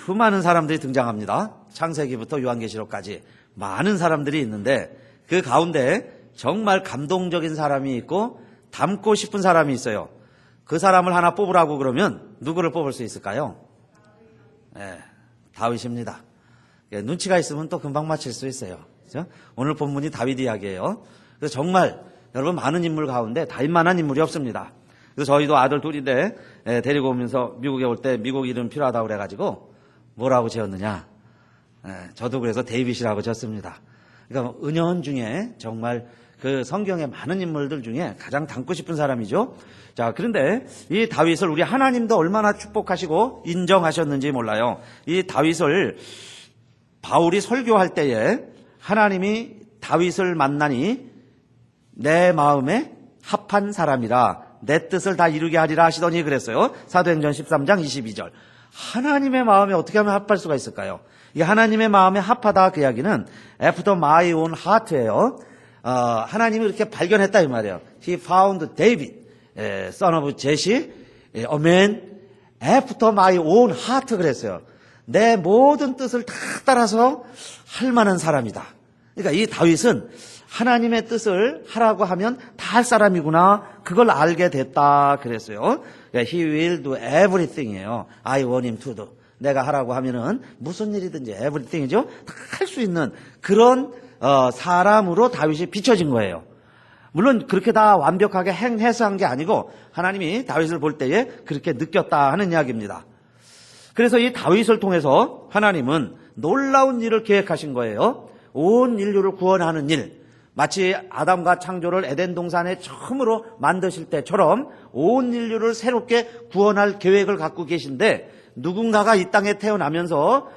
수많은 사람들이 등장합니다. 창세기부터 요한계시록까지 많은 사람들이 있는데 그 가운데 정말 감동적인 사람이 있고 닮고 싶은 사람이 있어요. 그 사람을 하나 뽑으라고 그러면 누구를 뽑을 수 있을까요? 네, 다윗입니다. 눈치가 있으면 또 금방 맞힐 수 있어요. 그렇죠? 오늘 본문이 다윗 이야기예요. 그래서 정말 여러분 많은 인물 가운데 다윗만한 인물이 없습니다. 그래서 저희도 아들 둘인데 데리고 오면서 미국에 올 때 미국 이름 필요하다고 그래가지고 뭐라고 지었느냐? 저도 그래서 데이빗이라고 지었습니다. 그러니까 은연중에 정말 그 성경의 많은 인물들 중에 가장 닮고 싶은 사람이죠. 자, 그런데 이 다윗을 우리 하나님도 얼마나 축복하시고 인정하셨는지 몰라요. 이 다윗을 바울이 설교할 때에 하나님이 다윗을 만나니 내 마음에 합한 사람이라 내 뜻을 다 이루게 하리라 하시더니 그랬어요. 사도행전 13장 22절. 하나님의 마음에 어떻게 하면 합할 수가 있을까요? 이 하나님의 마음에 합하다 그 이야기는 after my own heart예요. 하나님이 이렇게 발견했다 이 말이에요. He found David, son of Jesse, a man after my own heart 그랬어요. 내 모든 뜻을 다 따라서 할 만한 사람이다. 그러니까 이 다윗은 하나님의 뜻을 하라고 하면 다 할 사람이구나. 그걸 알게 됐다 그랬어요. He will do everything이에요. I want him to do. 내가 하라고 하면은 무슨 일이든지 everything이죠. 다 할 수 있는 그런 사람으로 다윗이 비춰진 거예요. 물론 그렇게 다 완벽하게 행해서 한 게 아니고 하나님이 다윗을 볼 때에 그렇게 느꼈다 하는 이야기입니다. 그래서 이 다윗을 통해서 하나님은 놀라운 일을 계획하신 거예요. 온 인류를 구원하는 일. 마치 아담과 창조를 에덴 동산에 처음으로 만드실 때처럼 온 인류를 새롭게 구원할 계획을 갖고 계신데 누군가가 이 땅에 태어나면서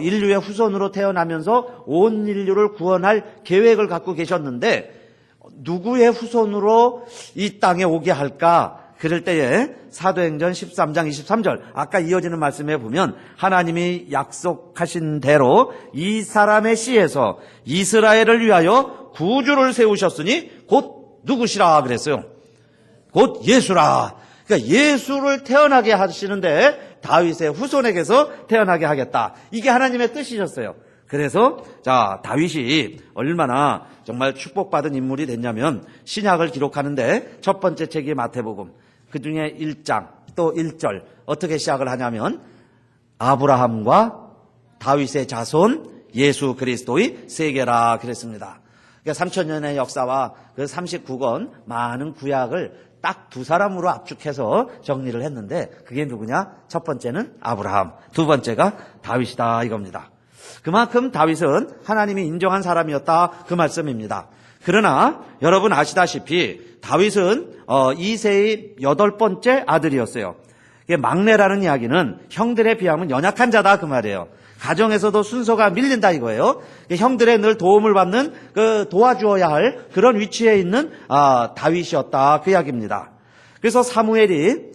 인류의 후손으로 태어나면서 온 인류를 구원할 계획을 갖고 계셨는데 누구의 후손으로 이 땅에 오게 할까? 그럴 때에 사도행전 13장 23절 아까 이어지는 말씀에 보면 하나님이 약속하신 대로 이 사람의 씨에서 이스라엘을 위하여 구주를 세우셨으니 곧 누구시라 그랬어요. 곧 예수라. 그러니까 예수를 태어나게 하시는데 다윗의 후손에게서 태어나게 하겠다. 이게 하나님의 뜻이셨어요. 그래서 자 다윗이 얼마나 정말 축복받은 인물이 됐냐면 신약을 기록하는데 첫 번째 책이 마태복음 그중에 1장 또 1절 어떻게 시작을 하냐면 아브라함과 다윗의 자손 예수 그리스도의 세계라 그랬습니다. 그러니까 3000년의 역사와 그 39권 많은 구약을 딱 두 사람으로 압축해서 정리를 했는데 그게 누구냐? 첫 번째는 아브라함, 두 번째가 다윗이다 이겁니다. 그만큼 다윗은 하나님이 인정한 사람이었다 그 말씀입니다. 그러나 여러분 아시다시피 다윗은 이새의 8번째 아들이었어요. 막내라는 이야기는 형들에 비하면 연약한 자다 그 말이에요. 가정에서도 순서가 밀린다 이거예요. 형들의 늘 도움을 받는 그 도와주어야 할 그런 위치에 있는 다윗이었다 그 이야기입니다. 그래서 사무엘이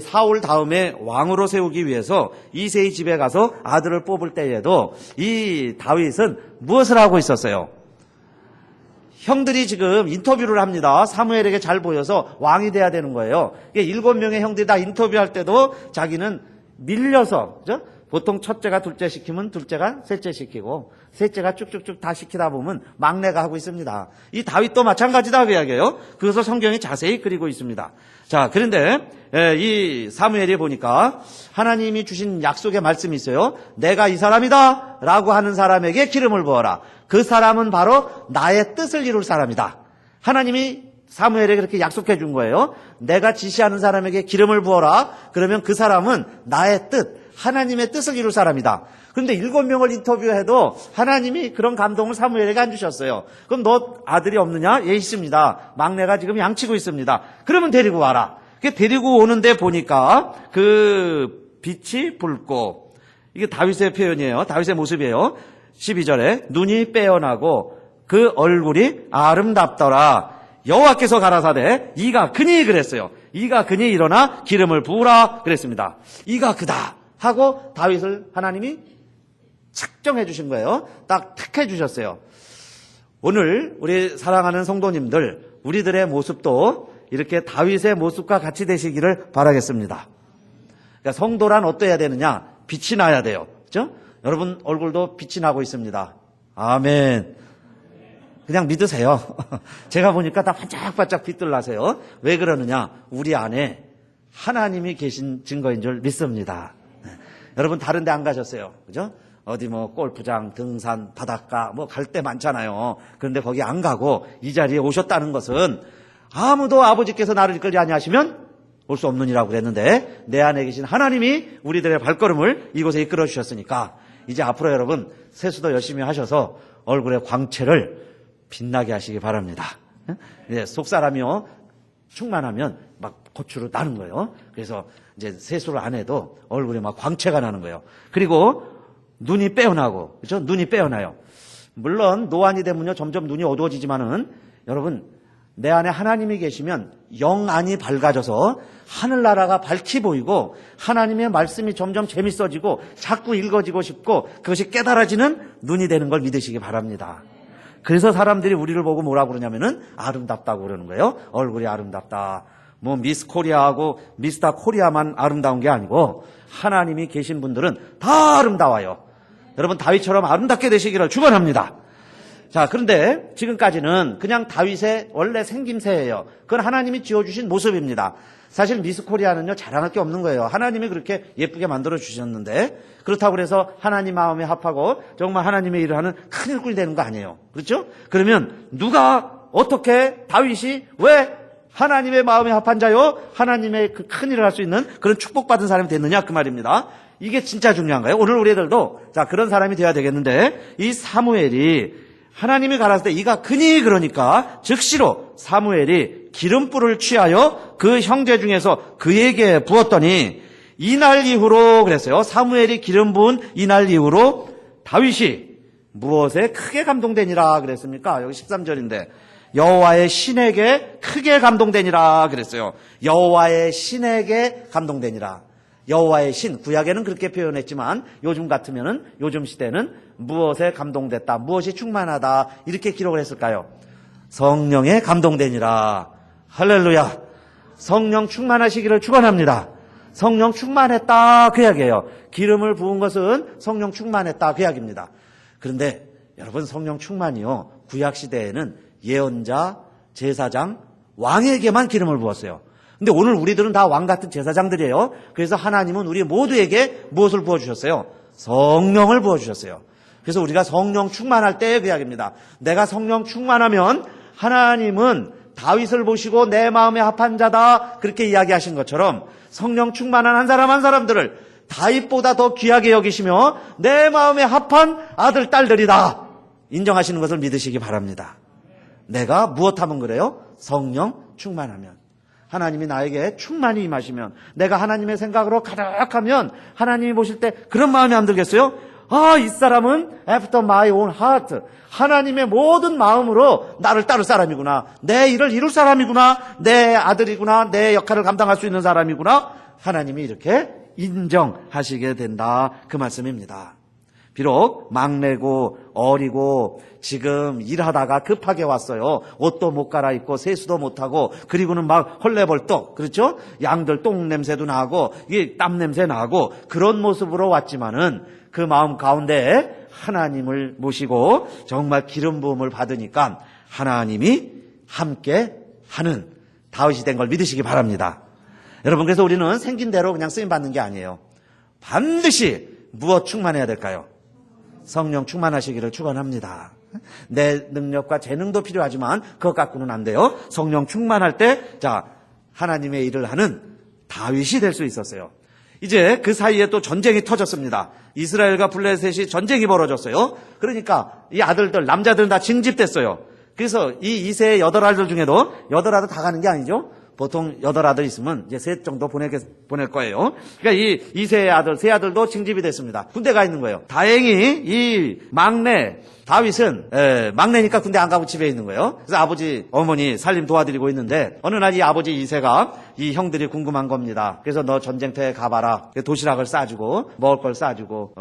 사울 다음에 왕으로 세우기 위해서 이새의 집에 가서 아들을 뽑을 때에도 이 다윗은 무엇을 하고 있었어요? 형들이 지금 인터뷰를 합니다. 사무엘에게 잘 보여서 왕이 돼야 되는 거예요. 7명의 형들이 다 인터뷰할 때도 자기는 밀려서 그죠? 보통 첫째가 둘째 시키면 둘째가 셋째 시키고 셋째가 쭉쭉쭉 다 시키다 보면 막내가 하고 있습니다. 이 다윗도 마찬가지다 그 이야기예요. 그것을 성경이 자세히 그리고 있습니다. 자, 그런데 이 사무엘이 보니까 하나님이 주신 약속의 말씀이 있어요. 내가 이 사람이다 라고 하는 사람에게 기름을 부어라. 그 사람은 바로 나의 뜻을 이룰 사람이다. 하나님이 사무엘에게 그렇게 약속해 준 거예요. 내가 지시하는 사람에게 기름을 부어라. 그러면 그 사람은 나의 뜻, 하나님의 뜻을 이룰 사람이다. 그런데 7명을 인터뷰해도 하나님이 그런 감동을 사무엘에게 안 주셨어요. 그럼 너 아들이 없느냐? 예, 있습니다. 막내가 지금 양치고 있습니다. 그러면 데리고 와라. 데리고 오는데 보니까 그 빛이 붉고 이게 다윗의 표현이에요. 다윗의 모습이에요. 12절에 눈이 빼어나고 그 얼굴이 아름답더라. 여호와께서 가라사대 이가 그니 그랬어요. 이가 그니 일어나 기름을 부으라 그랬습니다. 이가 그다 하고 다윗을 하나님이 책정해 주신 거예요. 딱 택해 주셨어요. 오늘 우리 사랑하는 성도님들 우리들의 모습도 이렇게 다윗의 모습과 같이 되시기를 바라겠습니다. 그러니까 성도란 어떠해야 되느냐? 빛이 나야 돼요. 그죠? 여러분 얼굴도 빛이 나고 있습니다. 아멘. 그냥 믿으세요. 제가 보니까 다 반짝반짝 빛들 나세요. 왜 그러느냐? 우리 안에 하나님이 계신 증거인 줄 믿습니다. 여러분 다른 데 안 가셨어요. 그죠? 어디 뭐 골프장, 등산, 바닷가 뭐 갈 데 많잖아요. 그런데 거기 안 가고 이 자리에 오셨다는 것은 아무도 아버지께서 나를 이끌지 아니하시면 올 수 없느니라고 그랬는데 내 안에 계신 하나님이 우리들의 발걸음을 이곳에 이끌어 주셨으니까 이제 앞으로 여러분 세수도 열심히 하셔서 얼굴의 광채를 빛나게 하시기 바랍니다. 속사람이요 충만하면 막 고추로 나는 거예요. 그래서 이제 세수를 안 해도 얼굴에 막 광채가 나는 거예요. 그리고 눈이 빼어나고, 그렇죠? 눈이 빼어나요. 물론 노안이 되면요 점점 눈이 어두워지지만은 여러분 내 안에 하나님이 계시면 영안이 밝아져서 하늘나라가 밝히 보이고 하나님의 말씀이 점점 재밌어지고 자꾸 읽어지고 싶고 그것이 깨달아지는 눈이 되는 걸 믿으시기 바랍니다. 그래서 사람들이 우리를 보고 뭐라고 그러냐면은 아름답다고 그러는 거예요. 얼굴이 아름답다. 뭐 미스 코리아하고 미스터 코리아만 아름다운 게 아니고 하나님이 계신 분들은 다 아름다워요. 여러분 다윗처럼 아름답게 되시기를 축원합니다. 자, 그런데 지금까지는 그냥 다윗의 원래 생김새예요. 그건 하나님이 지어주신 모습입니다. 사실 미스 코리아는요 자랑할 게 없는 거예요. 하나님이 그렇게 예쁘게 만들어 주셨는데 그렇다고 해서 하나님 마음에 합하고 정말 하나님의 일을 하는 큰 일꾼이 되는 거 아니에요. 그렇죠? 그러면 누가 어떻게 다윗이 왜 하나님의 마음에 합한 자요 하나님의 그 큰 일을 할 수 있는 그런 축복받은 사람이 됐느냐 그 말입니다. 이게 진짜 중요한 거예요. 오늘 우리 애들도 자 그런 사람이 돼야 되겠는데 이 사무엘이 하나님이 가라사대 이가 크니 그러니까 즉시로 사무엘이 기름불을 취하여 그 형제 중에서 그에게 부었더니 이날 이후로 그랬어요. 사무엘이 기름 부은 이날 이후로 다윗이 무엇에 크게 감동되니라 그랬습니까? 여기 13절인데 여호와의 신에게 크게 감동되니라 그랬어요. 여호와의 신에게 감동되니라. 여호와의 신, 구약에는 그렇게 표현했지만 요즘 같으면은 요즘 시대는 무엇에 감동됐다, 무엇이 충만하다 이렇게 기록을 했을까요? 성령에 감동되니라. 할렐루야. 성령 충만하시기를 축원합니다. 성령 충만했다 그 이야기예요. 기름을 부은 것은 성령 충만했다 그 이야기입니다. 그런데 여러분 성령 충만이요 구약 시대에는 예언자, 제사장, 왕에게만 기름을 부었어요. 근데 오늘 우리들은 다 왕 같은 제사장들이에요. 그래서 하나님은 우리 모두에게 무엇을 부어주셨어요? 성령을 부어주셨어요. 그래서 우리가 성령 충만할 때 그 이야기입니다. 내가 성령 충만하면 하나님은 다윗을 보시고 내 마음에 합한 자다 그렇게 이야기하신 것처럼 성령 충만한 한 사람 한 사람들을 다윗보다 더 귀하게 여기시며 내 마음에 합한 아들 딸들이다 인정하시는 것을 믿으시기 바랍니다. 내가 무엇하면 그래요? 성령 충만하면. 하나님이 나에게 충만히 임하시면 내가 하나님의 생각으로 가득하면 하나님이 보실 때 그런 마음이 안 들겠어요? 아, 이 사람은 after my own heart. 하나님의 모든 마음으로 나를 따를 사람이구나. 내 일을 이룰 사람이구나. 내 아들이구나. 내 역할을 감당할 수 있는 사람이구나. 하나님이 이렇게 인정하시게 된다. 그 말씀입니다. 비록 막내고 어리고 지금 일하다가 급하게 왔어요. 옷도 못 갈아입고 세수도 못하고 그리고는 막 헐레벌떡 그렇죠? 양들 똥 냄새도 나고 이게 땀 냄새 나고 그런 모습으로 왔지만은 그 마음 가운데 하나님을 모시고 정말 기름 부음을 받으니까 하나님이 함께 하는 다윗이 된 걸 믿으시기 바랍니다. 여러분 그래서 우리는 생긴 대로 그냥 쓰임 받는 게 아니에요. 반드시 무엇 충만해야 될까요? 성령 충만하시기를 축원합니다. 내 능력과 재능도 필요하지만 그것 갖고는 안 돼요. 성령 충만할 때 자 하나님의 일을 하는 다윗이 될 수 있었어요. 이제 그 사이에 또 전쟁이 터졌습니다. 이스라엘과 블레셋이 전쟁이 벌어졌어요. 그러니까 이 아들들 남자들은 다 징집됐어요. 그래서 이 이세의 8아들 중에도 8아들 다 가는 게 아니죠. 보통 8아들 있으면 이제 셋 정도 보낼 거예요. 그러니까 이 이세의 아들, 세 아들도 징집이 됐습니다. 군대 가 있는 거예요. 다행히 이 막내 다윗은 막내니까 군대 안 가고 집에 있는 거예요. 그래서 아버지, 어머니 살림 도와드리고 있는데 어느 날 이 아버지 이세가 이 형들이 궁금한 겁니다. 그래서 너 전쟁터에 가봐라. 도시락을 싸주고 먹을 걸 싸주고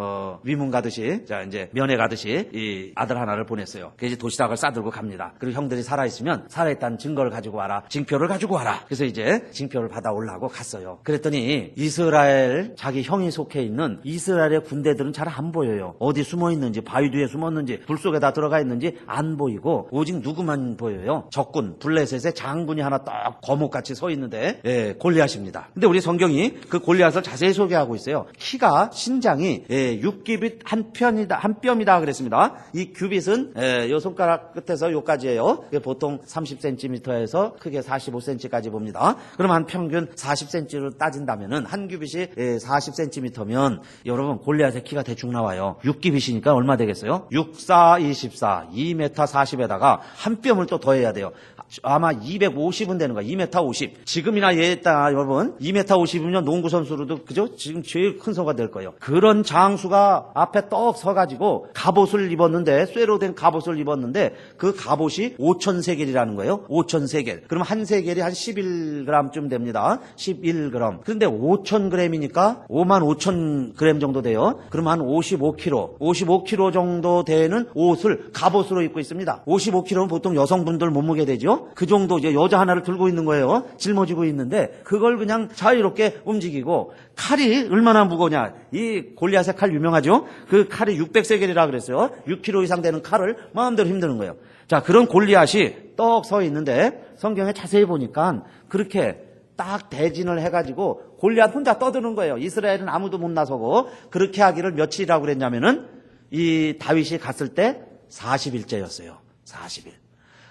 위문 가듯이 자 이제 면회 가듯이 이 아들 하나를 보냈어요. 그래서 도시락을 싸들고 갑니다. 그리고 형들이 살아있으면 살아있다는 증거를 가지고 와라. 징표를 가지고 와라. 그래서 이제 징표를 받아오려고 갔어요. 그랬더니 이스라엘 자기 형이 속해 있는 이스라엘의 군대들은 잘 안 보여요. 어디 숨어 있는지 바위 뒤에 숨었는지 불 속에다 들어가 있는지 안 보이고 오직 누구만 보여요. 적군 블레셋의 장군이 하나 딱 거목같이 서 있는데 골리앗입니다. 근데 우리 성경이 그 골리앗을 자세히 소개하고 있어요. 키가 신장이 6규빗 한 뼘이다 그랬습니다. 이 규빗은 요 손가락 끝에서 요까지예요. 보통 30cm에서 크게 45cm까지 봅니다. 그럼 한 평균 40cm로 따진다면은 한 규빗이 40cm면 여러분 골리앗의 키가 대충 나와요. 6규빗이니까 얼마 되겠어요? 6, 4, 24, 2m 40에다가 한 뼘을 또 더해야 돼요. 아마 250은 되는 거야. 2m 50. 지금이나 얘다 여러분 2m 50이면 농구 선수로도 그죠? 지금 제일 큰 선수가 될 거예요. 그런 장수가 앞에 떡 서가지고 갑옷을 입었는데 쇠로 된 갑옷을 입었는데 그 갑옷이 5,000세겔이라는 거예요. 5,000세겔. 그럼 한 세겔이 한 11g쯤 됩니다. 11g. 그런데 5,000g이니까 55,000g 정도 돼요. 그럼 한 55kg 정도 되는 옷을 갑옷으로 입고 있습니다. 55kg는 보통 여성분들 몸무게 되죠. 그 정도 이제 여자 하나를 들고 있는 거예요. 짊어지고 있는데 그걸 그냥 자유롭게 움직이고 칼이 얼마나 무거우냐. 이 골리앗의 칼 유명하죠. 그 칼이 600세겔이라 그랬어요. 6kg 이상 되는 칼을 마음대로 힘드는 거예요. 자, 그런 골리앗이 떡 서 있는데 성경에 자세히 보니까 그렇게 딱 대진을 해가지고 골리앗 혼자 떠드는 거예요. 이스라엘은 아무도 못 나서고 그렇게 하기를 며칠이라고 그랬냐면은 이 다윗이 갔을 때 40일째였어요. 40일.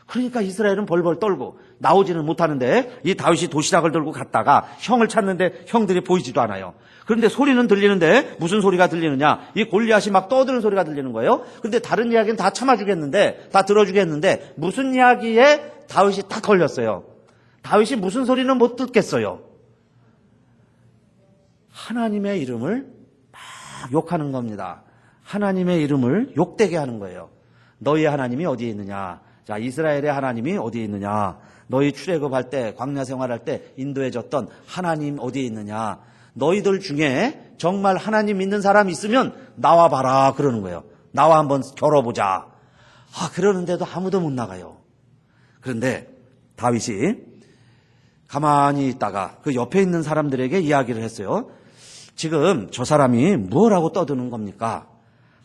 그러니까 이스라엘은 벌벌 떨고 나오지는 못하는데 이 다윗이 도시락을 들고 갔다가 형을 찾는데 형들이 보이지도 않아요. 그런데 소리는 들리는데 무슨 소리가 들리느냐? 이 골리앗이 막 떠드는 소리가 들리는 거예요. 근데 다른 이야기는 다 참아주겠는데 다 들어주겠는데 무슨 이야기에 다윗이 딱 걸렸어요. 다윗이 무슨 소리는 못 듣겠어요. 하나님의 이름을 막 욕하는 겁니다. 하나님의 이름을 욕되게 하는 거예요. 너희 하나님이 어디에 있느냐? 자, 이스라엘의 하나님이 어디에 있느냐? 너희 출애굽할 때, 광야 생활할 때 인도해 줬던 하나님 어디에 있느냐? 너희들 중에 정말 하나님 믿는 사람 있으면 나와 봐라 그러는 거예요. 나와 한번 겨뤄보자. 그러는데도 아무도 못 나가요. 그런데 다윗이 가만히 있다가 그 옆에 있는 사람들에게 이야기를 했어요. 지금 저 사람이 뭐라고 떠드는 겁니까?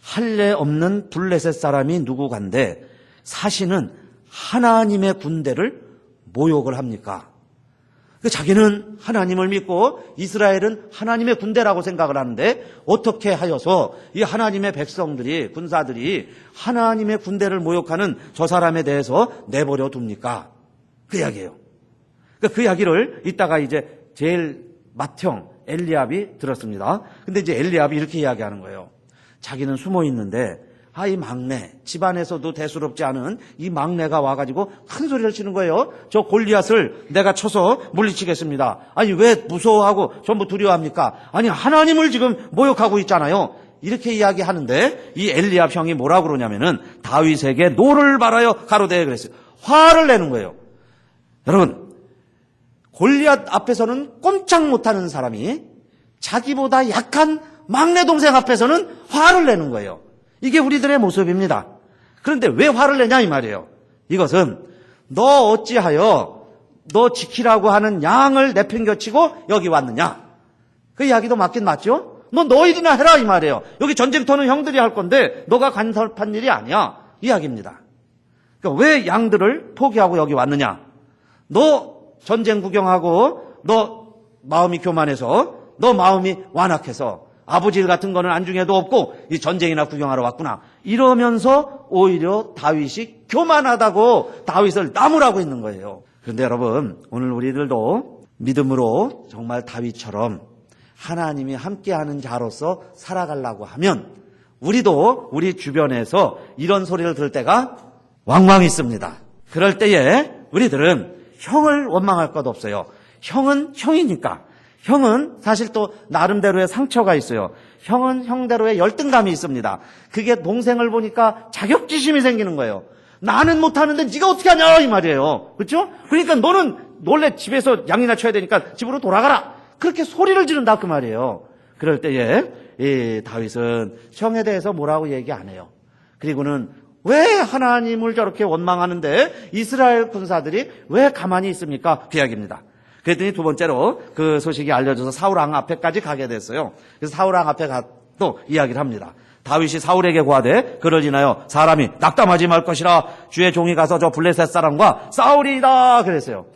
할례 없는 블레셋 사람이 누구간데 사실은 하나님의 군대를 모욕을 합니까? 자기는 하나님을 믿고 이스라엘은 하나님의 군대라고 생각을 하는데 어떻게 하여서 이 하나님의 백성들이 군사들이 하나님의 군대를 모욕하는 저 사람에 대해서 내버려 둡니까? 그 이야기예요. 그 이야기를 이따가 이제 제일 맏형 엘리압이 들었습니다. 근데 이제 엘리압이 이렇게 이야기하는 거예요. 자기는 숨어 있는데 이 막내, 집안에서도 대수롭지 않은 이 막내가 와가지고 큰 소리를 치는 거예요. 저 골리앗을 내가 쳐서 물리치겠습니다. 아니 왜 무서워하고 전부 두려워합니까? 아니 하나님을 지금 모욕하고 있잖아요. 이렇게 이야기하는데 이 엘리압 형이 뭐라고 그러냐면은 다윗에게 노를 바라여 가로되 그랬어요. 화를 내는 거예요. 여러분 골리앗 앞에서는 꼼짝 못하는 사람이 자기보다 약한 막내 동생 앞에서는 화를 내는 거예요. 이게 우리들의 모습입니다. 그런데 왜 화를 내냐 이 말이에요. 이것은 너 어찌하여 너 지키라고 하는 양을 내팽겨치고 여기 왔느냐. 그 이야기도 맞긴 맞죠. 너희들이나 해라 이 말이에요. 여기 전쟁터는 형들이 할 건데 너가 간섭한 일이 아니야. 이야기입니다. 그러니까 왜 양들을 포기하고 여기 왔느냐. 너 전쟁 구경하고 너 마음이 교만해서 너 마음이 완악해서 아버지 일 같은 거는 안중에도 없고 이 전쟁이나 구경하러 왔구나. 이러면서 오히려 다윗이 교만하다고 다윗을 나무라고 있는 거예요. 그런데 여러분 오늘 우리들도 믿음으로 정말 다윗처럼 하나님이 함께하는 자로서 살아가려고 하면 우리도 우리 주변에서 이런 소리를 들을 때가 왕왕 있습니다. 그럴 때에 우리들은 형을 원망할 것 없어요. 형은 형이니까. 형은 사실 또 나름대로의 상처가 있어요. 형은 형대로의 열등감이 있습니다. 그게 동생을 보니까 자격지심이 생기는 거예요. 나는 못하는데 네가 어떻게 하냐 이 말이에요. 그렇죠? 그러니까 너는 놀래 집에서 양이나 쳐야 되니까 집으로 돌아가라. 그렇게 소리를 지른다 그 말이에요. 그럴 때에 이 다윗은 형에 대해서 뭐라고 얘기 안 해요. 그리고는 왜 하나님을 저렇게 원망하는데 이스라엘 군사들이 왜 가만히 있습니까? 그 이야기입니다. 그랬더니 두 번째로 그 소식이 알려져서 사울 왕 앞에까지 가게 됐어요. 그래서 사울 왕 앞에 또 이야기를 합니다. 다윗이 사울에게 고하되 그를 인하여 사람이 낙담하지 말 것이라 주의 종이 가서 저 블레셋 사람과 싸우리이다 그랬어요.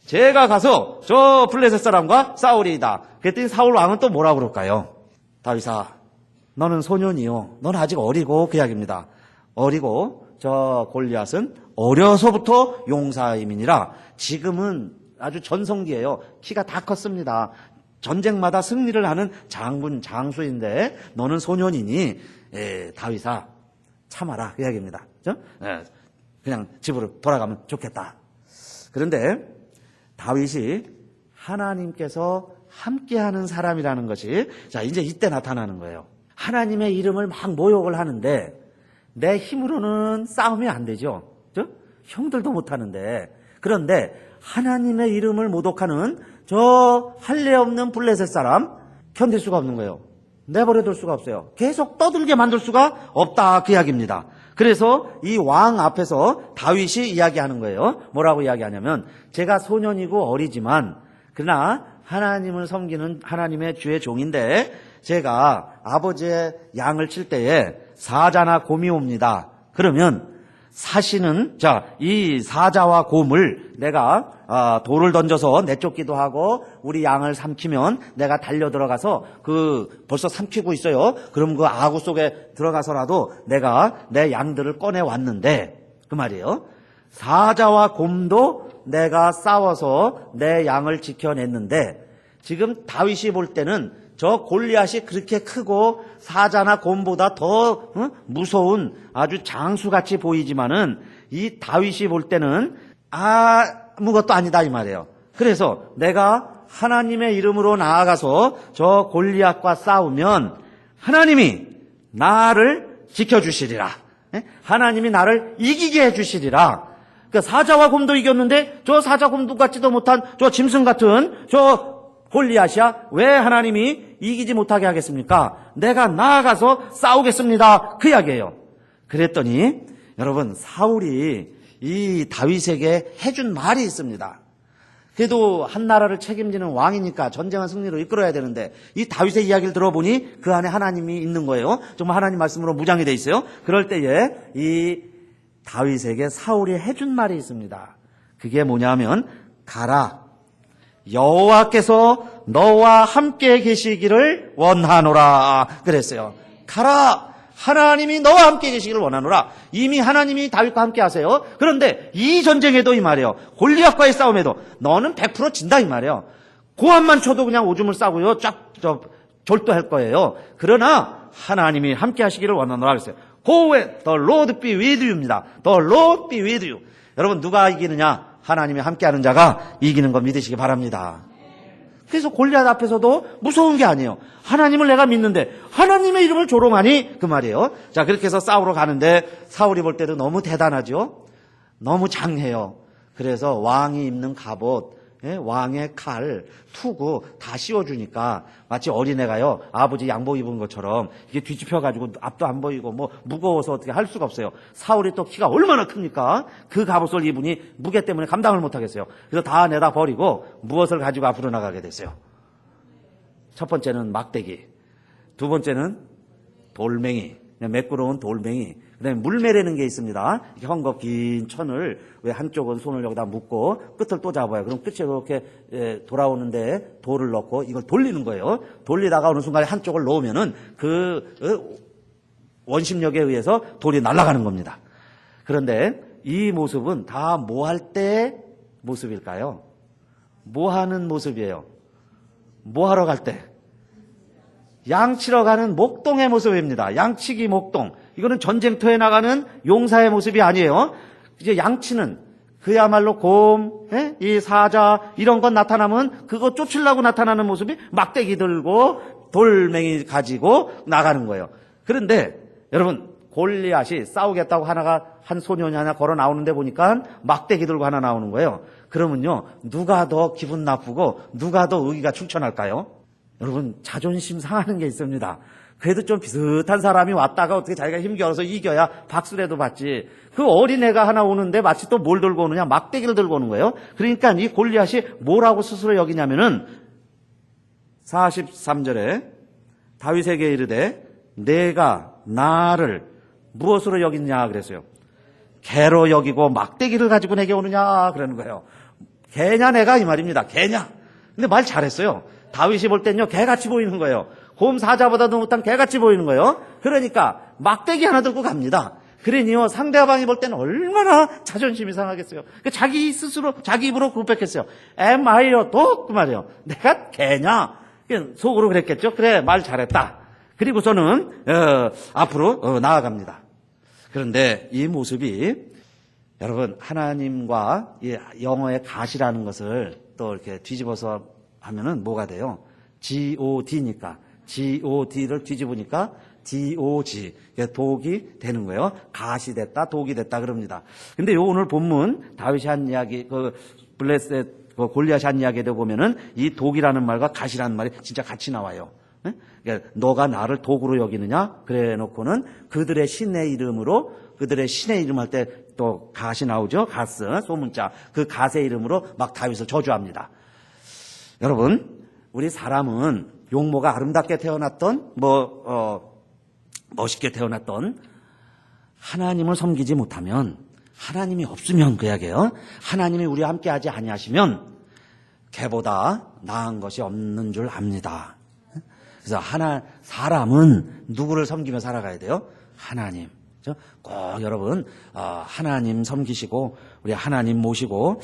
제가 가서 저 블레셋 사람과 싸우리이다. 그랬더니 사울 왕은 또 뭐라고 그럴까요? 다윗아, 너는 소년이요. 너는 아직 어리고 그 이야기입니다. 어리고 저 골리앗은 어려서부터 용사임이니라. 지금은 아주 전성기예요. 키가 다 컸습니다. 전쟁마다 승리를 하는 장군, 장수인데 너는 소년이니 다윗아 참아라 그 이야기입니다. 그렇죠? 그냥 집으로 돌아가면 좋겠다. 그런데 다윗이 하나님께서 함께하는 사람이라는 것이 자 이제 이때 나타나는 거예요. 하나님의 이름을 막 모욕을 하는데 내 힘으로는 싸우면 안 되죠. 그렇죠? 형들도 못하는데 그런데 하나님의 이름을 모독하는 저 할례 없는 블레셋 사람 견딜 수가 없는 거예요. 내버려둘 수가 없어요. 계속 떠들게 만들 수가 없다 그 이야기입니다. 그래서 이 왕 앞에서 다윗이 이야기하는 거예요. 뭐라고 이야기하냐면 제가 소년이고 어리지만 그러나 하나님을 섬기는 하나님의 주의 종인데 제가 아버지의 양을 칠 때에 사자나 곰이 옵니다. 그러면 사시는 이 사자와 곰을 내가 돌을 던져서 내쫓기도 하고 우리 양을 삼키면 내가 달려 들어가서 벌써 삼키고 있어요. 그럼 그 아구 속에 들어가서라도 내가 내 양들을 꺼내 왔는데 그 말이에요. 사자와 곰도 내가 싸워서 내 양을 지켜냈는데 지금 다윗이 볼 때는 저 골리앗이 그렇게 크고 사자나 곰보다 더 무서운 아주 장수같이 보이지만은 이 다윗이 볼 때는 아무것도 아니다 이 말이에요. 그래서 내가 하나님의 이름으로 나아가서 저 골리앗과 싸우면 하나님이 나를 지켜주시리라. 하나님이 나를 이기게 해주시리라. 그러니까 사자와 곰도 이겼는데 저 사자 곰도 같지도 못한 저 짐승 같은 저 골리앗이야 왜 하나님이 이기지 못하게 하겠습니까? 내가 나아가서 싸우겠습니다. 그 이야기예요. 그랬더니 여러분 사울이 이 다윗에게 해준 말이 있습니다. 그래도 한 나라를 책임지는 왕이니까 전쟁한 승리로 이끌어야 되는데 이 다윗의 이야기를 들어보니 그 안에 하나님이 있는 거예요. 정말 하나님 말씀으로 무장이 돼 있어요. 그럴 때에 이 다윗에게 사울이 해준 말이 있습니다. 그게 뭐냐면 가라. 여호와께서 너와 함께 계시기를 원하노라 그랬어요. 가라. 하나님이 너와 함께 계시기를 원하노라. 이미 하나님이 다윗과 함께 하세요. 그런데 이 전쟁에도 이 말이에요. 골리앗과의 싸움에도 너는 100% 진다 이 말이에요. 고함만 쳐도 그냥 오줌을 싸고요. 졸도할 거예요. 그러나 하나님이 함께 하시기를 원하노라 그랬어요. Go when the Lord be with you입니다. The Lord be with you. 여러분 누가 이기느냐? 하나님이 함께하는 자가 이기는 거 믿으시기 바랍니다. 그래서 골리앗 앞에서도 무서운 게 아니에요. 하나님을 내가 믿는데 하나님의 이름을 조롱하니 그 말이에요. 자 그렇게 해서 싸우러 가는데 사울이 볼 때도 너무 대단하죠. 너무 장해요. 그래서 왕이 입는 갑옷, 왕의 칼, 투구 다 씌워주니까 마치 어린애가요 아버지 양복 입은 것처럼 이게 뒤집혀가지고 앞도 안 보이고 뭐 무거워서 어떻게 할 수가 없어요. 사울이 또 키가 얼마나 큽니까? 그 갑옷을 입으니 무게 때문에 감당을 못하겠어요. 그래서 다 내다 버리고 무엇을 가지고 앞으로 나가게 됐어요. 첫 번째는 막대기, 두 번째는 돌멩이, 그냥 매끄러운 돌멩이, 그다음에 물매라는 게 있습니다. 헝겊 긴 천을 왜 한쪽은 손을 여기다 묶고 끝을 또 잡아요. 그럼 끝이 이렇게 돌아오는데 돌을 넣고 이걸 돌리는 거예요. 돌리다가 어느 순간에 한쪽을 놓으면은 그 원심력에 의해서 돌이 날아가는 겁니다. 그런데 이 모습은 다 뭐 할 때 모습일까요? 뭐 하는 모습이에요? 뭐 하러 갈 때? 양치러 가는 목동의 모습입니다. 양치기 목동. 이거는 전쟁터에 나가는 용사의 모습이 아니에요. 이제 양치는 그야말로 곰, 이 사자 이런 건 나타나면 그거 쫓으려고 나타나는 모습이 막대기 들고 돌멩이 가지고 나가는 거예요. 그런데 여러분 골리앗이 싸우겠다고 한 소년이 하나 걸어 나오는데 보니까 막대기 들고 하나 나오는 거예요. 그러면요, 누가 더 기분 나쁘고 누가 더 의기가 충천할까요? 여러분, 자존심 상하는 게 있습니다. 그래도 좀 비슷한 사람이 왔다가 어떻게 자기가 힘겨워서 이겨야 박수라도 받지. 그 어린애가 하나 오는데 마치 또 뭘 들고 오느냐? 막대기를 들고 오는 거예요. 그러니까 이 골리앗이 뭐라고 스스로 여기냐면은 43절에 다윗에게 이르되 내가 나를 무엇으로 여기냐 그랬어요. 개로 여기고 막대기를 가지고 내게 오느냐 그러는 거예요. 개냐 내가 이 말입니다. 개냐. 근데 말 잘했어요. 다윗이 볼 땐요, 개같이 보이는 거예요. 곰 사자보다도 못한 개같이 보이는 거예요. 그러니까 막대기 하나 들고 갑니다. 그러니요, 상대방이 볼 때는 얼마나 자존심이 상하겠어요. 자기 스스로 자기 입으로 고백했어요. Am I a dog? 그 말이에요. 내가 개냐? 속으로 그랬겠죠. 그래, 말 잘했다. 그리고서는 앞으로 나아갑니다. 그런데 이 모습이 여러분, 하나님과 이 영어의 갓이라는 것을 또 이렇게 뒤집어서 하면은 뭐가 돼요? God니까 God를 뒤집으니까 DOG, 독이 되는 거예요. 갓이 됐다, 독이 됐다 그럽니다. 근데 요 오늘 본문 다윗이 한 이야기, 블레셋 골리앗이 한 이야기에 보면은 이 독이라는 말과 갓이라는 말이 진짜 같이 나와요. 그러니까 너가 나를 독으로 여기느냐? 그래 놓고는 그들의 신의 이름으로, 그들의 신의 이름 할 때 또 갓이 나오죠. 갓스, 소문자. 그 갓의 이름으로 막 다윗을 저주합니다. 여러분, 우리 사람은 용모가 아름답게 태어났던 멋있게 태어났던 하나님을 섬기지 못하면, 하나님이 없으면 그 이야기예요. 하나님이 우리와 함께하지 아니하시면 개보다 나은 것이 없는 줄 압니다. 그래서 사람은 누구를 섬기며 살아가야 돼요? 하나님. 그렇죠? 꼭 여러분 하나님 섬기시고 우리 하나님 모시고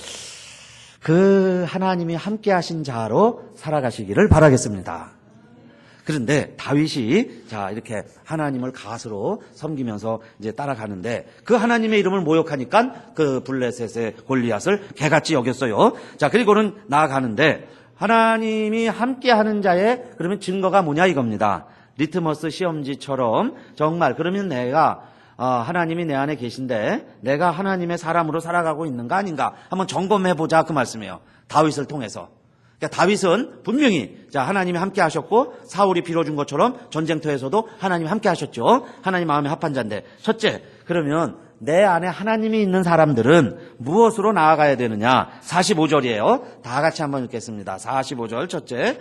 그 하나님이 함께하신 자로 살아가시기를 바라겠습니다. 그런데 다윗이 자 이렇게 하나님을 갓으로 섬기면서 이제 따라가는데 그 하나님의 이름을 모욕하니까 그 블레셋의 골리앗을 개같이 여겼어요. 자 그리고는 나아가는데 하나님이 함께하는 자의 그러면 증거가 뭐냐 이겁니다. 리트머스 시험지처럼 정말 그러면 내가 하나님이 내 안에 계신데 내가 하나님의 사람으로 살아가고 있는가 아닌가 한번 점검해보자 그 말씀이에요. 다윗을 통해서. 그러니까 다윗은 분명히 자 하나님이 함께 하셨고 사울이 빌어준 것처럼 전쟁터에서도 하나님이 함께 하셨죠. 하나님 마음에 합한 자인데 첫째 그러면 내 안에 하나님이 있는 사람들은 무엇으로 나아가야 되느냐. 45절이에요. 다 같이 한번 읽겠습니다. 45절 첫째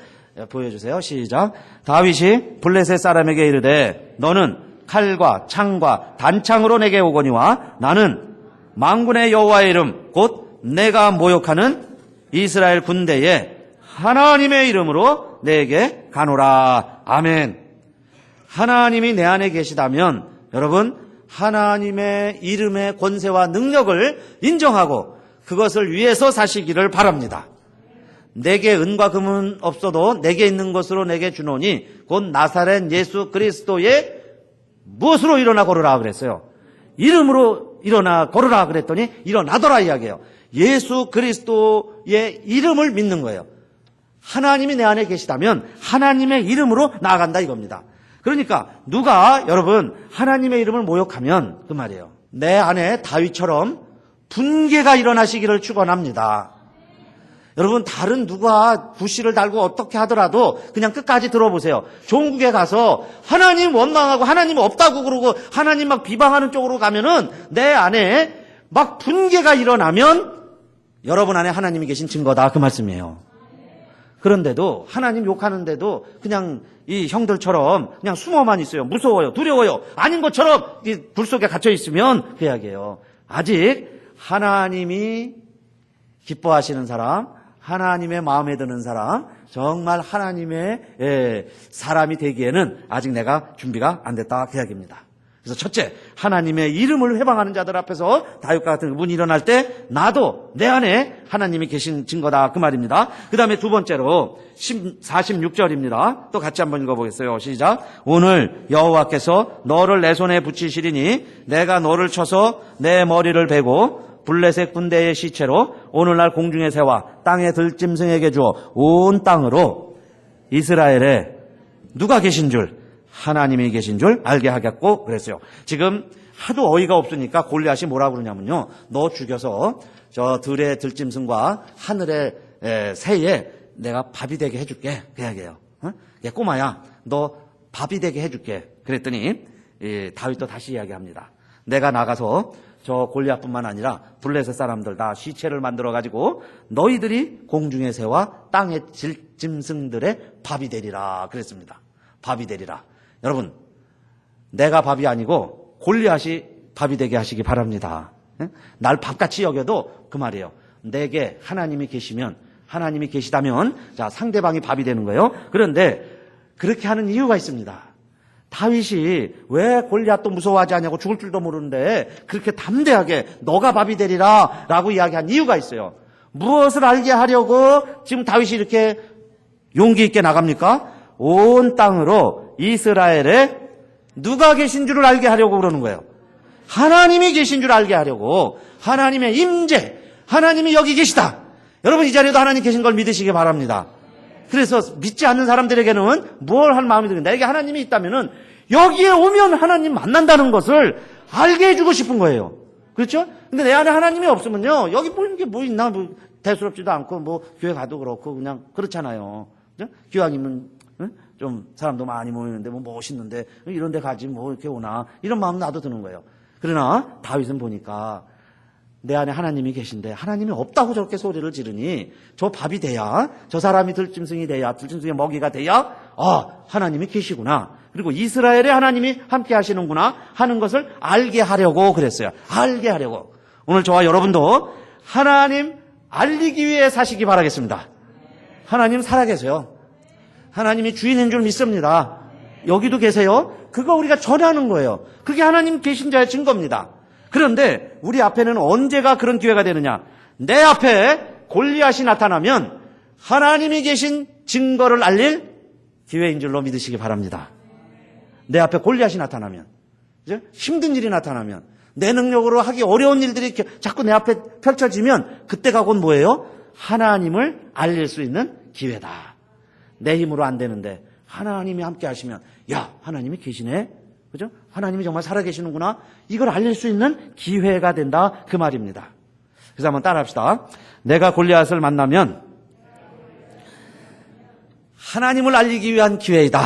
보여주세요. 시작. 다윗이 블레셋 사람에게 이르되 너는 칼과 창과 단창으로 내게 오거니와 나는 만군의 여호와의 이름 곧 내가 모욕하는 이스라엘 군대에 하나님의 이름으로 내게 가노라. 아멘. 하나님이 내 안에 계시다면 여러분 하나님의 이름의 권세와 능력을 인정하고 그것을 위해서 사시기를 바랍니다. 내게 은과 금은 없어도 내게 있는 것으로 내게 주노니 곧 나사렛 예수 그리스도의 무엇으로 일어나 걸으라 그랬어요. 이름으로 일어나 걸으라 그랬더니 일어나더라 이야기예요. 예수 그리스도의 이름을 믿는 거예요. 하나님이 내 안에 계시다면 하나님의 이름으로 나아간다 이겁니다. 그러니까 누가 여러분 하나님의 이름을 모욕하면 그 말이에요. 내 안에 다윗처럼 분개가 일어나시기를 축원합니다. 여러분 다른 누가 부시를 달고 어떻게 하더라도 그냥 끝까지 들어보세요. 종국에 가서 하나님 원망하고 하나님 없다고 그러고 하나님 막 비방하는 쪽으로 가면은 내 안에 막 분개가 일어나면 여러분 안에 하나님이 계신 증거다 그 말씀이에요. 그런데도 하나님 욕하는데도 그냥 이 형들처럼 그냥 숨어만 있어요. 무서워요. 두려워요. 아닌 것처럼 이 불 속에 갇혀 있으면 그 이야기예요. 아직 하나님이 기뻐하시는 사람, 하나님의 마음에 드는 사람, 정말 하나님의 사람이 되기에는 아직 내가 준비가 안 됐다 그 이야기입니다. 그래서 첫째, 하나님의 이름을 회방하는 자들 앞에서 다윗과 같은 분이 일어날 때 나도 내 안에 하나님이 계신 증거다 그 말입니다. 그 다음에 두 번째로 46절입니다. 또 같이 한번 읽어보겠어요. 시작. 오늘 여호와께서 너를 내 손에 붙이시리니 내가 너를 쳐서 내 머리를 베고 블레셋 군대의 시체로 오늘날 공중의 새와 땅의 들짐승에게 주어 온 땅으로 이스라엘에 누가 계신 줄 하나님이 계신 줄 알게 하겠고 그랬어요. 지금 하도 어이가 없으니까 골리앗이 뭐라 그러냐면요. 너 죽여서 저 들의 들짐승과 하늘의 새에 내가 밥이 되게 해줄게. 그 이야기예요. 야, 꼬마야, 너 밥이 되게 해줄게. 그랬더니 다윗도 다시 이야기합니다. 내가 나가서 저 골리앗뿐만 아니라 블레셋 사람들 다 시체를 만들어가지고 너희들이 공중의 새와 땅의 짐승들의 밥이 되리라 그랬습니다. 밥이 되리라. 여러분, 내가 밥이 아니고 골리앗이 밥이 되게 하시기 바랍니다. 날 밥같이 여겨도 그 말이에요. 내게 하나님이 계시면, 하나님이 계시다면 자, 상대방이 밥이 되는 거예요. 그런데 그렇게 하는 이유가 있습니다. 다윗이 왜 골리앗도 무서워하지 않냐고, 죽을 줄도 모르는데 그렇게 담대하게 너가 밥이 되리라 라고 이야기한 이유가 있어요. 무엇을 알게 하려고 지금 다윗이 이렇게 용기 있게 나갑니까? 온 땅으로 이스라엘에 누가 계신 줄을 알게 하려고 그러는 거예요. 하나님이 계신 줄 알게 하려고. 하나님의 임재, 하나님이 여기 계시다. 여러분, 이 자리에도 하나님 계신 걸 믿으시기 바랍니다. 그래서 믿지 않는 사람들에게는 뭘 할 마음이 드는가? 내게 하나님이 있다면은 여기에 오면 하나님 만난다는 것을 알게 해주고 싶은 거예요. 그렇죠? 근데 내 안에 하나님이 없으면요, 여기 보이는 게 뭐 있나, 뭐 대수롭지도 않고, 뭐 교회 가도 그렇고 그냥 그렇잖아요. 그죠? 기왕이면 좀 사람도 많이 모이는데 뭐 멋있는데 이런 데 가지 뭐 이렇게 오나, 이런 마음 나도 드는 거예요. 그러나 다윗은 보니까 내 안에 하나님이 계신데 하나님이 없다고 저렇게 소리를 지르니 저 밥이 돼야, 저 사람이 들짐승이 돼야, 들짐승의 먹이가 돼야 하나님이 계시구나, 그리고 이스라엘에 하나님이 함께 하시는구나 하는 것을 알게 하려고 그랬어요. 알게 하려고. 오늘 저와 여러분도 하나님 알리기 위해 사시기 바라겠습니다. 하나님 살아계세요. 하나님이 주인인 줄 믿습니다. 여기도 계세요. 그거 우리가 전하는 거예요. 그게 하나님 계신 자의 증거입니다. 그런데 우리 앞에는 언제가 그런 기회가 되느냐? 내 앞에 골리앗이 나타나면 하나님이 계신 증거를 알릴 기회인 줄로 믿으시기 바랍니다. 내 앞에 골리앗이 나타나면, 힘든 일이 나타나면, 내 능력으로 하기 어려운 일들이 자꾸 내 앞에 펼쳐지면 그때가 곧 뭐예요? 하나님을 알릴 수 있는 기회다. 내 힘으로 안 되는데 하나님이 함께 하시면, 야, 하나님이 계시네. 그죠? 하나님이 정말 살아계시는구나. 이걸 알릴 수 있는 기회가 된다. 그 말입니다. 그래서 한번 따라합시다. 내가 골리앗을 만나면 하나님을 알리기 위한 기회이다.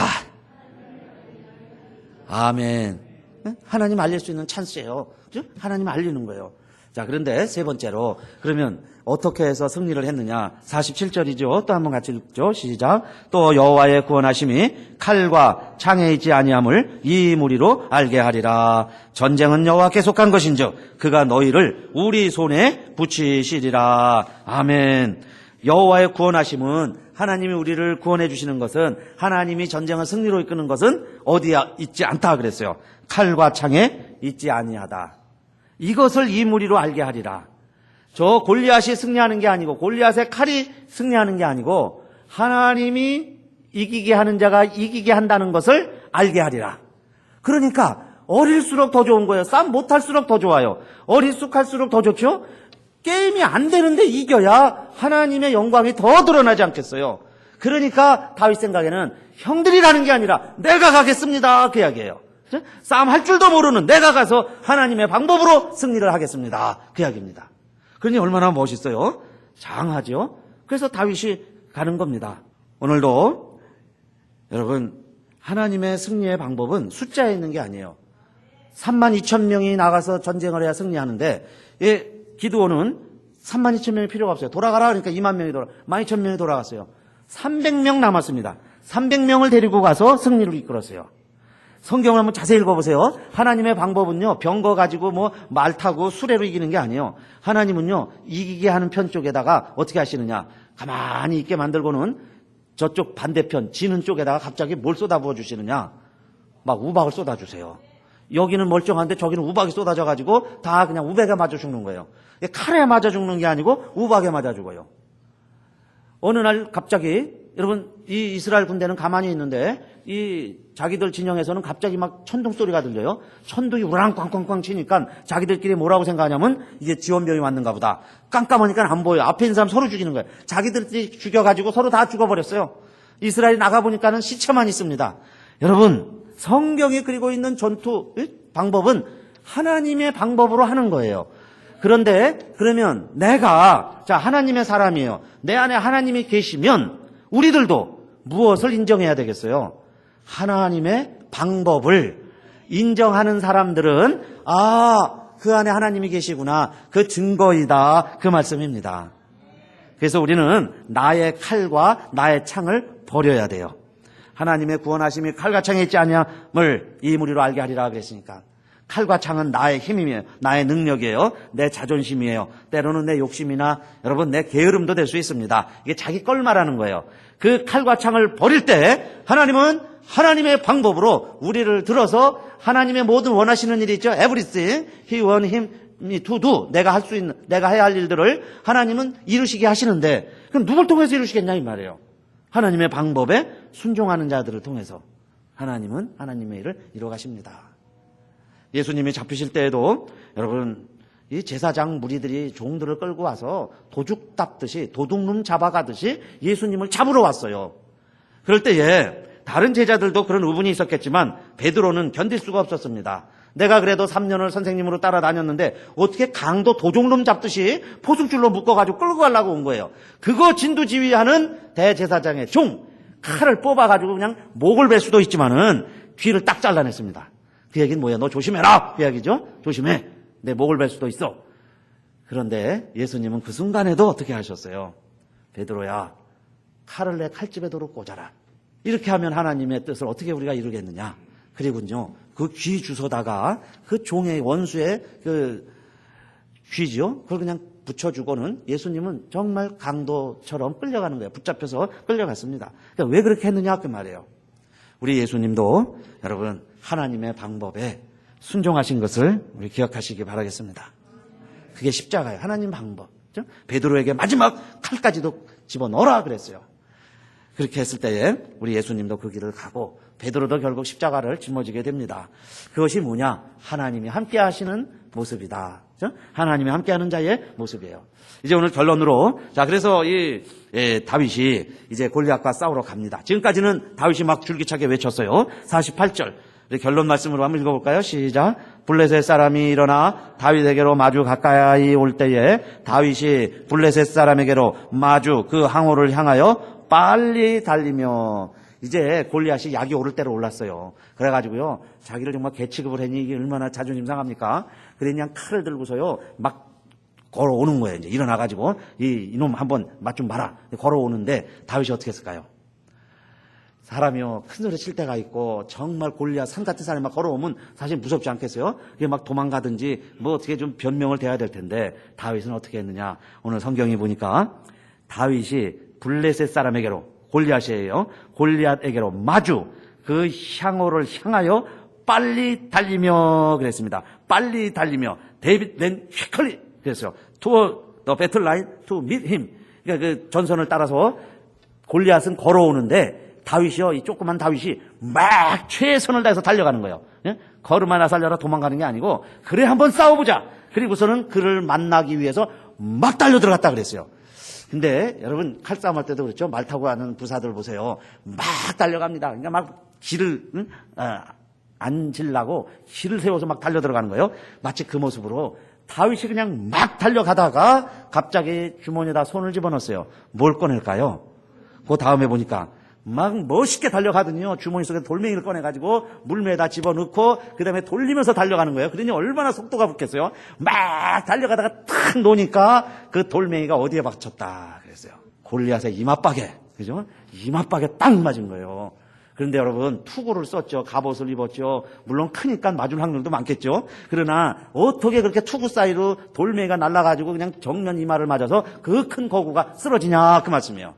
아멘. 하나님 알릴 수 있는 찬스예요. 그죠? 하나님 알리는 거예요. 자, 그런데 세 번째로, 그러면 어떻게 해서 승리를 했느냐? 47절이죠. 또 한번 같이 읽죠. 시작. 또 여호와의 구원하심이 칼과 창에 있지 아니함을 이 무리로 알게 하리라. 전쟁은 여호와께 속한 것인즉 그가 너희를 우리 손에 붙이시리라. 아멘. 여호와의 구원하심은, 하나님이 우리를 구원해 주시는 것은, 하나님이 전쟁을 승리로 이끄는 것은 어디에 있지 않다 그랬어요. 칼과 창에 있지 아니하다. 이것을 이 무리로 알게 하리라. 저 골리앗이 승리하는 게 아니고, 골리앗의 칼이 승리하는 게 아니고, 하나님이 이기게 하는 자가 이기게 한다는 것을 알게 하리라. 그러니까 어릴수록 더 좋은 거예요. 싸움 못할수록 더 좋아요. 어릴수록할수록 더 좋죠. 게임이 안 되는데 이겨야 하나님의 영광이 더 드러나지 않겠어요. 그러니까 다윗 생각에는 형들이라는 게 아니라 내가 가겠습니다, 그 이야기예요. 싸움 할 줄도 모르는 내가 가서 하나님의 방법으로 승리를 하겠습니다, 그 이야기입니다. 그러니 얼마나 멋있어요. 장하죠. 그래서 다윗이 가는 겁니다. 오늘도 여러분, 하나님의 승리의 방법은 숫자에 있는 게 아니에요. 32,000명이 나가서 전쟁을 해야 승리하는데, 기드온은 32,000명이 필요가 없어요. 돌아가라 그러니까 20,000명이 12,000명이 돌아갔어요. 300명 남았습니다. 300명을 데리고 가서 승리를 이끌었어요. 성경을 한번 자세히 읽어보세요. 하나님의 방법은요, 병거 가지고 뭐 말 타고 수레로 이기는 게 아니에요. 하나님은요, 이기게 하는 편 쪽에다가 어떻게 하시느냐, 가만히 있게 만들고는 저쪽 반대편 지는 쪽에다가 갑자기 뭘 쏟아부어 주시느냐, 막 우박을 쏟아주세요. 여기는 멀쩡한데 저기는 우박이 쏟아져 가지고 다 그냥 우박에 맞아 죽는 거예요. 칼에 맞아 죽는 게 아니고 우박에 맞아 죽어요. 어느 날 갑자기, 여러분, 이 이스라엘 군대는 가만히 있는데 이 자기들 진영에서는 갑자기 막 천둥 소리가 들려요. 천둥이 우랑꽝꽝꽝 치니까 자기들끼리 뭐라고 생각하냐면 이게 지원병이 왔는가 보다. 깜깜하니까 안 보여요. 앞에 있는 사람 서로 죽이는 거예요. 자기들끼리 죽여가지고 서로 다 죽어버렸어요. 이스라엘이 나가보니까는 시체만 있습니다. 여러분, 성경이 그리고 있는 전투 방법은 하나님의 방법으로 하는 거예요. 그런데 그러면 내가 하나님의 사람이에요. 내 안에 하나님이 계시면 우리들도 무엇을 인정해야 되겠어요? 하나님의 방법을 인정하는 사람들은 그 안에 하나님이 계시구나. 그 증거이다. 그 말씀입니다. 그래서 우리는 나의 칼과 나의 창을 버려야 돼요. 하나님의 구원하심이 칼과 창에 있지 아니함을 이 무리로 알게 하리라 그랬으니까. 칼과 창은 나의 힘이에요. 나의 능력이에요. 내 자존심이에요. 때로는 내 욕심이나 여러분 내 게으름도 될 수 있습니다. 이게 자기 걸 말하는 거예요. 그 칼과 창을 버릴 때 하나님은 하나님의 방법으로 우리를 들어서 하나님의 모든 원하시는 일이 있죠. Everything He want him to do. 내가 할 수 있는, 내가 해야 할 일들을 하나님은 이루시게 하시는데 그럼 누굴 통해서 이루시겠냐 이 말이에요. 하나님의 방법에 순종하는 자들을 통해서 하나님은 하나님의 일을 이루어 가십니다. 예수님이 잡히실 때에도 여러분 이 제사장 무리들이 종들을 끌고 와서 도둑 잡듯이 도둑놈 잡아가듯이 예수님을 잡으러 왔어요. 그럴 때에 다른 제자들도 그런 의문이 있었겠지만 베드로는 견딜 수가 없었습니다. 내가 그래도 3년을 선생님으로 따라다녔는데 어떻게 강도 도둑놈 잡듯이 포승줄로 묶어가지고 끌고 가려고 온 거예요. 그거 진두지휘하는 대제사장의 종 칼을 뽑아가지고 그냥 목을 벨 수도 있지만은 귀를 딱 잘라냈습니다. 그 얘기는 뭐야? 너 조심해라! 그 이야기죠? 조심해. 내 목을 벨 수도 있어. 그런데 예수님은 그 순간에도 어떻게 하셨어요? 베드로야, 칼을 내 칼집에 도로 꽂아라. 이렇게 하면 하나님의 뜻을 어떻게 우리가 이루겠느냐? 그리고요, 그 귀 주워다가 그 종의 원수의 그 귀죠? 그걸 그냥 붙여주고는 예수님은 정말 강도처럼 끌려가는 거예요. 붙잡혀서 끌려갔습니다. 그러니까 왜 그렇게 했느냐? 그 말이에요. 우리 예수님도 여러분 하나님의 방법에 순종하신 것을 우리 기억하시기 바라겠습니다. 그게 십자가예요. 하나님 방법. 그렇죠? 베드로에게 마지막 칼까지도 집어넣어라 그랬어요. 그렇게 했을 때에 우리 예수님도 그 길을 가고 베드로도 결국 십자가를 짊어지게 됩니다. 그것이 뭐냐? 하나님이 함께 하시는 모습이다. 그렇죠? 하나님이 함께하는 자의 모습이에요. 이제 오늘 결론으로 그래서 다윗이 이제 골리앗과 싸우러 갑니다. 지금까지는 다윗이 막 줄기차게 외쳤어요. 48절 결론 말씀으로 한번 읽어볼까요? 시작. 블레셋 사람이 일어나 다윗에게로 마주 가까이 올 때에 다윗이 블레셋 사람에게로 마주 그 항우를 향하여 빨리 달리며 이제 골리앗이 약이 오를 대로 올랐어요. 그래가지고요 자기를 정말 개취급을 했니 이게 얼마나 자존심 상합니까? 그래 그냥 칼을 들고서요 막 걸어오는 거예요. 이제 일어나가지고 이놈 한번 맛 좀 봐라. 걸어오는데 다윗이 어떻게 했을까요? 사람이요 큰 소리 칠 때가 있고 정말 골리앗 산 같은 사람이 막 걸어오면 사실 무섭지 않겠어요? 이게 막 도망가든지 뭐 어떻게 좀 변명을 대야 될 텐데 다윗은 어떻게 했느냐? 오늘 성경이 보니까 다윗이 블레셋 사람에게로 골리앗이에요. 골리앗에게로 마주 그 향호를 향하여 빨리 달리며 그랬습니다. 빨리 달리며 데이빗 낸 휘클리 그랬어요. To the battle line to meet him. 그러니까 그 전선을 따라서 골리앗은 걸어오는데 다윗이요, 이 조그만 다윗이 막 최선을 다해서 달려가는 거예요. 예? 걸음 하나 살려라 도망가는 게 아니고 그래 한번 싸워보자. 그리고서는 그를 만나기 위해서 막 달려 들어갔다 그랬어요. 근데 여러분 칼싸움 할 때도 그렇죠. 말 타고 가는 부사들 보세요. 막 달려갑니다. 그러니까 막 길을 앉으려고 길을 세워서 막 달려 들어가는 거예요. 마치 그 모습으로 다윗이 그냥 막 달려가다가 갑자기 주머니에다 손을 집어넣었어요. 뭘 꺼낼까요? 그 다음에 보니까 막 멋있게 달려가더니요 주머니 속에 돌멩이를 꺼내가지고 물매에다 집어넣고 그 다음에 돌리면서 달려가는 거예요. 그러니 얼마나 속도가 붙겠어요. 막 달려가다가 탁 놓으니까 그 돌멩이가 어디에 박혔다 그랬어요. 골리앗의 이마박에, 그죠? 이마박에 딱 맞은 거예요. 그런데 여러분 투구를 썼죠. 갑옷을 입었죠. 물론 크니까 맞을 확률도 많겠죠. 그러나 어떻게 그렇게 투구 사이로 돌멩이가 날아가지고 그냥 정면 이마를 맞아서 그 큰 거구가 쓰러지냐 그 말씀이에요.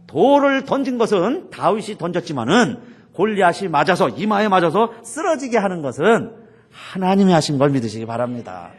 돌을 던진 것은 다윗이 던졌지만은 골리앗이 맞아서 이마에 맞아서 쓰러지게 하는 것은 하나님이 하신 걸 믿으시기 바랍니다.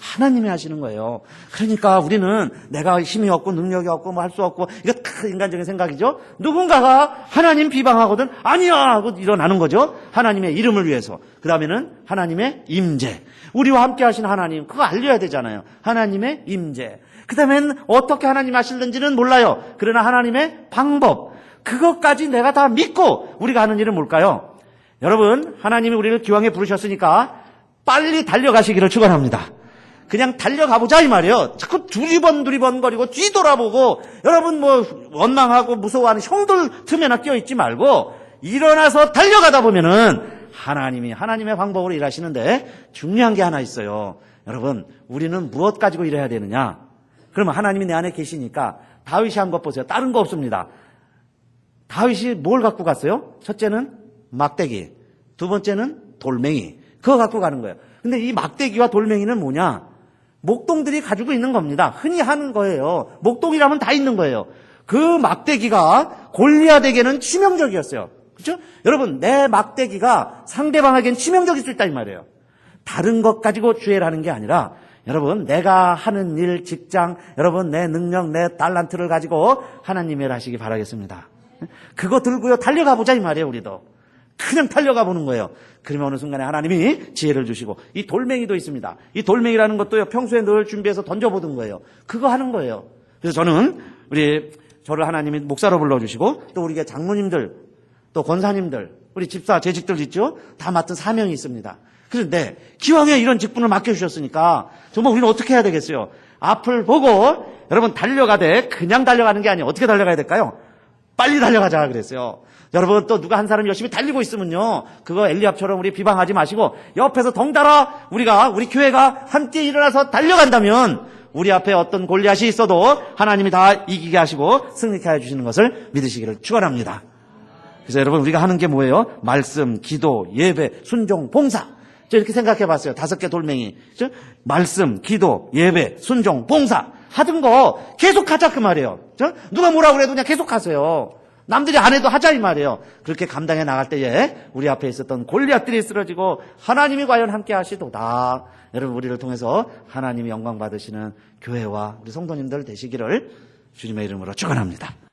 하나님이 하시는 거예요. 그러니까 우리는 내가 힘이 없고 능력이 없고 뭐 할 수 없고 이거 다 인간적인 생각이죠. 누군가가 하나님 비방하거든 아니야 하고 일어나는 거죠. 하나님의 이름을 위해서. 그 다음에는 하나님의 임재. 우리와 함께 하신 하나님 그거 알려야 되잖아요. 하나님의 임재. 그 다음엔 어떻게 하나님 하실는지는 몰라요. 그러나 하나님의 방법 그것까지 내가 다 믿고 우리가 하는 일은 뭘까요? 여러분, 하나님이 우리를 기왕에 부르셨으니까 빨리 달려가시기를 축원합니다. 그냥 달려가보자 이 말이에요. 자꾸 두리번거리고 뒤돌아보고 여러분 뭐 원망하고 무서워하는 형들 틈에나 끼어있지 말고 일어나서 달려가다 보면은 하나님이 하나님의 방법으로 일하시는데 중요한 게 하나 있어요. 여러분, 우리는 무엇 가지고 일해야 되느냐? 그러면 하나님이 내 안에 계시니까 다윗이 한 것 보세요. 다른 거 없습니다. 다윗이 뭘 갖고 갔어요? 첫째는 막대기, 두 번째는 돌멩이. 그거 갖고 가는 거예요. 근데 이 막대기와 돌멩이는 뭐냐? 목동들이 가지고 있는 겁니다. 흔히 하는 거예요. 목동이라면 다 있는 거예요. 그 막대기가 골리앗에게는 치명적이었어요. 그렇죠? 여러분, 내 막대기가 상대방에게는 치명적일 수 있다 이 말이에요. 다른 것 가지고 주의를 하는 게 아니라 여러분, 내가 하는 일, 직장, 여러분 내 능력, 내 달란트를 가지고 하나님의 일 하시기 바라겠습니다. 그거 들고요 달려가 보자 이 말이에요. 우리도 그냥 달려가 보는 거예요. 그러면 어느 순간에 하나님이 지혜를 주시고, 이 돌멩이도 있습니다. 이 돌멩이라는 것도요 평소에 늘 준비해서 던져보던 거예요. 그거 하는 거예요. 그래서 저는 저를 하나님이 목사로 불러주시고 또 우리 장로님들 또 권사님들 우리 집사 재직들 있죠. 다 맡은 사명이 있습니다. 그런데 기왕에 이런 직분을 맡겨주셨으니까 정말 우리는 어떻게 해야 되겠어요? 앞을 보고 여러분 달려가되 그냥 달려가는 게 아니에요. 어떻게 달려가야 될까요? 빨리 달려가자 그랬어요. 여러분 또 누가 한 사람이 열심히 달리고 있으면요 그거 엘리압처럼 우리 비방하지 마시고 옆에서 덩달아 우리 교회가 함께 일어나서 달려간다면 우리 앞에 어떤 골리앗이 있어도 하나님이 다 이기게 하시고 승리케 해주시는 것을 믿으시기를 축원합니다. 그래서 여러분 우리가 하는 게 뭐예요? 말씀, 기도, 예배, 순종, 봉사. 저 이렇게 생각해 봤어요. 5개 돌멩이. 그렇죠? 말씀, 기도, 예배, 순종, 봉사. 하던 거 계속 하자 그 말이에요. 그렇죠? 누가 뭐라 그래도 그냥 계속 하세요. 남들이 안 해도 하자 이 말이에요. 그렇게 감당해 나갈 때에 우리 앞에 있었던 골리앗들이 쓰러지고 하나님이 과연 함께 하시도다. 여러분 우리를 통해서 하나님이 영광 받으시는 교회와 우리 성도님들 되시기를 주님의 이름으로 축원합니다.